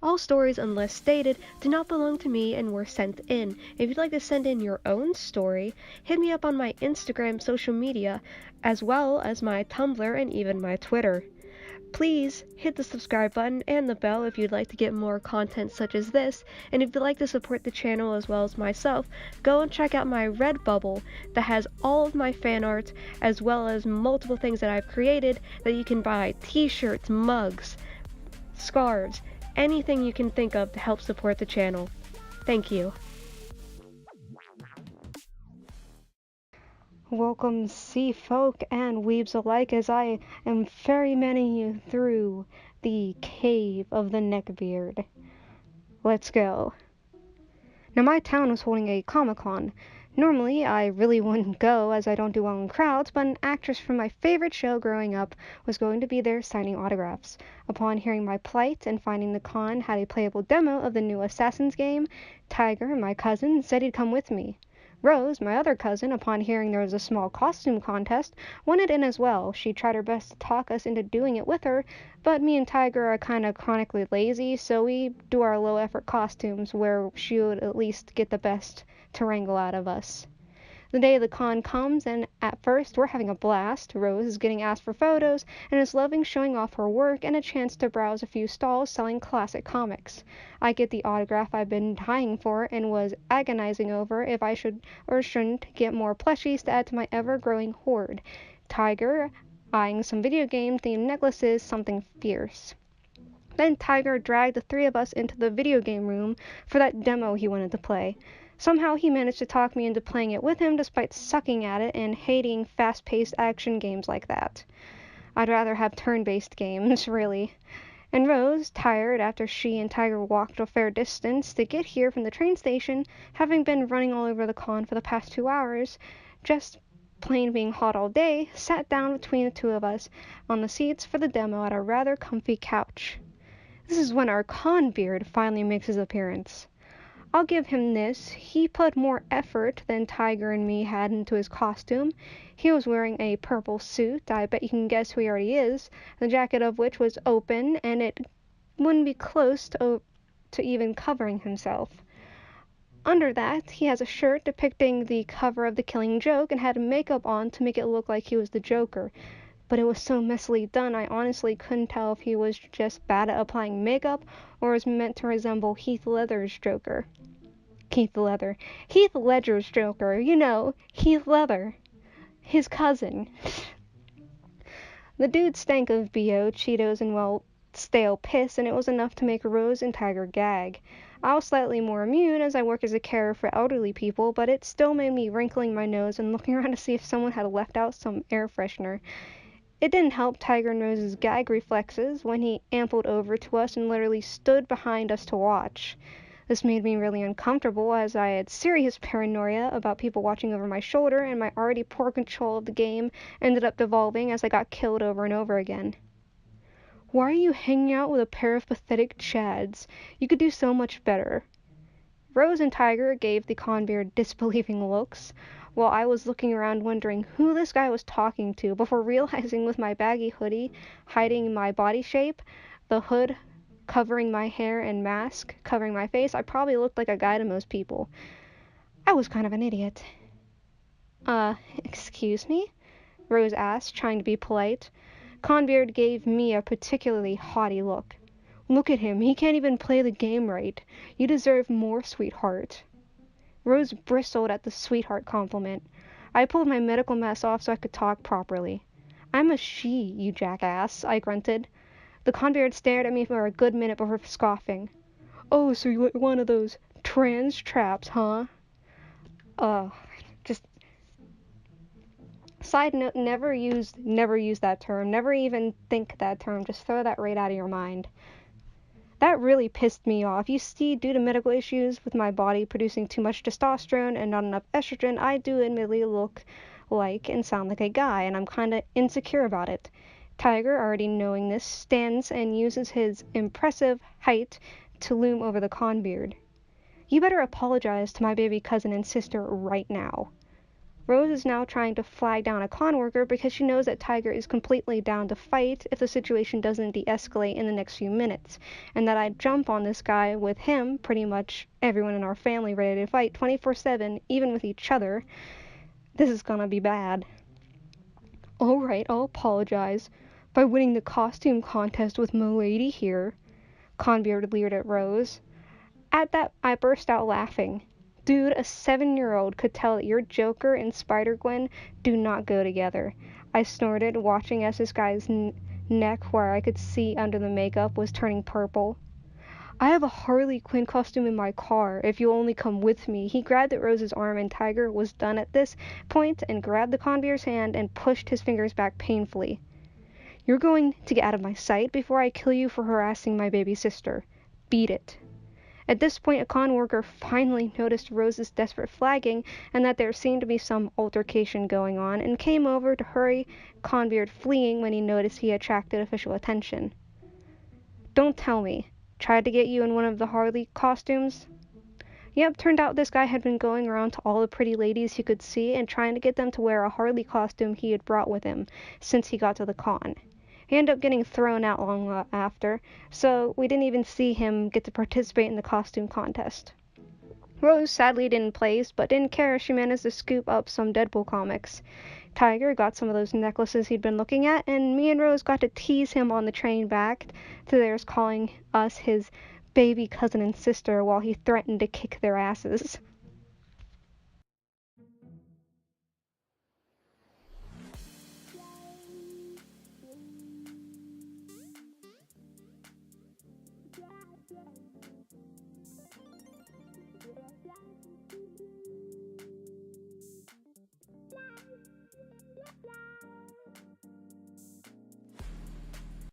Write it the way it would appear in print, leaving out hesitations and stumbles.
All stories, unless stated, do not belong to me and were sent in. If you'd like to send in your own story, hit me up on my Instagram social media, as well as my Tumblr and even my Twitter. Please hit the subscribe button and the bell if you'd like to get more content such as this, and if you'd like to support the channel as well as myself, go and check out my Redbubble that has all of my fan art as well as multiple things that I've created that you can buy: t-shirts, mugs, scarves, anything you can think of to help support the channel. Thank you. Welcome, sea folk and weebs alike, as I am ferrymanning you through the cave of the neckbeard. Let's go. Now, my town was holding a Comic-Con. Normally, I really wouldn't go as I don't do well in crowds, but an actress from my favorite show growing up was going to be there signing autographs. Upon hearing my plight and finding the con had a playable demo of the new Assassin's game, Tiger, my cousin, said he'd come with me. Rose, my other cousin, upon hearing there was a small costume contest, wanted in as well. She tried her best to talk us into doing it with her, but me and Tiger are kind of chronically lazy, so we do our low-effort costumes where she would at least get the best to wrangle out of us. The day of the con comes, and at first we're having a blast. Rose is getting asked for photos and is loving showing off her work and a chance to browse a few stalls selling classic comics. I get the autograph I've been dying for and was agonizing over if I should or shouldn't get more plushies to add to my ever-growing hoard. Tiger, eyeing some video game-themed necklaces, something fierce. Then Tiger dragged the three of us into the video game room for that demo he wanted to play. Somehow he managed to talk me into playing it with him despite sucking at it and hating fast-paced action games like that. I'd rather have turn-based games, really. And Rose, tired after she and Tiger walked a fair distance to get here from the train station, having been running all over the con for the past 2 hours, just plain being hot all day, sat down between the two of us on the seats for the demo at a rather comfy couch. This is when our con beard finally makes his appearance. I'll give him this. He put more effort than Tiger and me had into his costume. He was wearing a purple suit. I bet you can guess who he already is, the jacket of which was open, and it wouldn't be close to even covering himself. Under that, he has a shirt depicting the cover of The Killing Joke and had makeup on to make it look like he was the Joker. But it was so messily done, I honestly couldn't tell if he was just bad at applying makeup or was meant to resemble Heath Ledger's Joker. Heath Ledger's Joker, you know, Heath Ledger. His cousin. The dude stank of BO, Cheetos, and, well, stale piss, and it was enough to make Rose and Tiger gag. I was slightly more immune as I work as a carer for elderly people, but it still made me wrinkling my nose and looking around to see if someone had left out some air freshener. It didn't help Tiger and Rose's gag reflexes when he ambled over to us and literally stood behind us to watch. This made me really uncomfortable as I had serious paranoia about people watching over my shoulder, and my already poor control of the game ended up devolving as I got killed over and over again. Why are you hanging out with a pair of pathetic chads? You could do so much better. Rose and Tiger gave the conbeard disbelieving looks, while I was looking around wondering who this guy was talking to before realizing with my baggy hoodie hiding my body shape, the hood covering my hair and mask covering my face, I probably looked like a guy to most people. I was kind of an idiot. Excuse me? Rose asked, trying to be polite. Conbeard gave me a particularly haughty look. Look at him, he can't even play the game right. You deserve more, sweetheart. Rose bristled at the sweetheart compliment. I pulled my medical mask off so I could talk properly. I'm a she, you jackass, I grunted. The conbeard stared at me for a good minute before scoffing. Oh, so you're one of those trans traps, huh? Just... Side note, never use that term. Never even think that term. Just throw that right out of your mind. That really pissed me off. You see, due to medical issues with my body producing too much testosterone and not enough estrogen, I do admittedly look like and sound like a guy, and I'm kinda insecure about it. Tiger, already knowing this, stands and uses his impressive height to loom over the conbeard. You better apologize to my baby cousin and sister right now. Rose is now trying to flag down a con worker because she knows that Tiger is completely down to fight if the situation doesn't de-escalate in the next few minutes, and that I'd jump on this guy with him, pretty much everyone in our family ready to fight 24/7, even with each other. This is gonna be bad. Alright, I'll apologize by winning the costume contest with Milady here, Conbeard leered at Rose. At that, I burst out laughing. Dude, a 7-year-old could tell that your Joker and Spider-Gwen do not go together. I snorted, watching as this guy's neck, where I could see under the makeup, was turning purple. I have a Harley Quinn costume in my car, if you'll only come with me. He grabbed at Rose's arm, and Tiger was done at this point and grabbed the conbeard's hand and pushed his fingers back painfully. You're going to get out of my sight before I kill you for harassing my baby sister. Beat it. At this point, a con worker finally noticed Rose's desperate flagging and that there seemed to be some altercation going on, and came over to hurry Conbeard, fleeing when he noticed he attracted official attention. Don't tell me. Tried to get you in one of the Harley costumes? Yep, turned out this guy had been going around to all the pretty ladies he could see and trying to get them to wear a Harley costume he had brought with him since he got to the con. He ended up getting thrown out long after, so we didn't even see him get to participate in the costume contest. Rose sadly didn't place, but didn't care as she managed to scoop up some Deadpool comics. Tiger got some of those necklaces he'd been looking at, and me and Rose got to tease him on the train back to theirs, calling us his baby cousin and sister while he threatened to kick their asses.